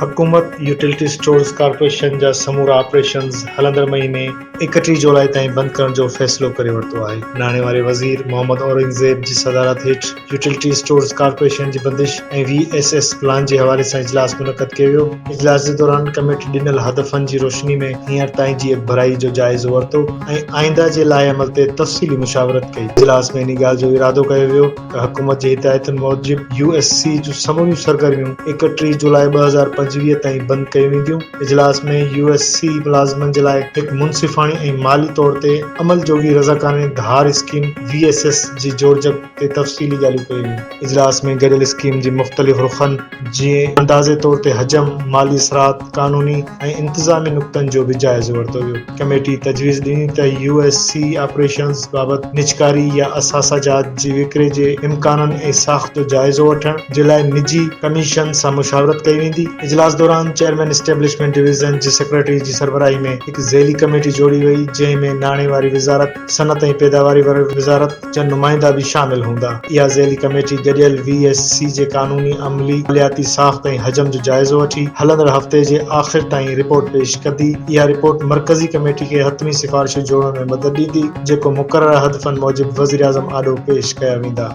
हुकूमत utility stores corporation जा समूरा operations हलंदड़ महीने 31 जुलाई ताईं बंद करण जो फ़ैसिलो करे वरितो आहे। नाणे वारे वज़ीर मोहम्मद औरंगज़ेब जी सदारत हेठि यूटिलिटी स्टोर्स कॉर्पोरेशन जी बंदिश ऐं VSS प्लान जे हवाले सां इजलास मुनक़द कयो वियो। इजलास जे दौरान कमेटी ॾिनल हदफ़नि जी रोशनी में हींअर ताईं जी अॻभराई जो जाइज़ो वरितो ऐं आईंदा जे लाइ अमल ते तफ़सीली मुशावरत कई। इजलास में इन ॻाल्हि जो इरादो कयो वियो त हुकूमत जी हिदायतुनि मूजिबि USC जूं समूरियूं सरगर्मियूं 31 जुलाई 2025 ताईं बंदि कयूं वेंदियूं। इजलास में USC मुलाज़िमनि जे लाइ हिकु मुनसिफ़ाणी ऐं माली तौर ते अमल जोगी रज़ाकाने धार स्कीम VSS जी जोड़जक ते तफ़सीली ॻाल्हियूं कयूं वेंदियूं। इजलास में गॾियल स्कीम जी मुख़्तलिफ़ रुख़नि जीअं अंदाज़े तौर ते हजम, माली असरात, क़ानूनी ऐं इंतिज़ामी नुक़्तनि जो बि जाइज़ो वरितो वियो। कमेटी तजवीज़ ॾिनी त USC ऑपरेशंस बाबति निजकारी या असासा जात जी विकिरे जे इम्काननि ऐं साख़्त जो जाइज़ो वठण जे लाइ निजी कमीशन सां मुशावरत कई वेंदी। इजलास दौरान चेयरमैन एस्टेब्लिशमेंट डिवीज़न जी सेक्रेटरी जी सरबराही में हिकु ज़ेली कमेटी जोड़ी वई, जंहिं में नाणे वारी वज़ारत, सनत ऐं पैदावारी वारी वज़ारत जा नुमाइंदा बि शामिल हूंदा। इहा ज़ेली कमेटी गॾियल VSC जे क़ानूनी, अमली, मालियाती साख़्त ऐं हजम जो जाइज़ो वठी हलंदड़ हफ़्ते जे आख़िर ताईं रिपोर्ट पेश कंदी। इहा रिपोर्ट मरकज़ी कमेटी खे हतमी सिफ़ारिशूं जोड़ण में मदद ॾींदी, जेको मुक़रर हदफ़नि मूजिबि वज़ीर आज़म आॾो पेश कया वेंदा।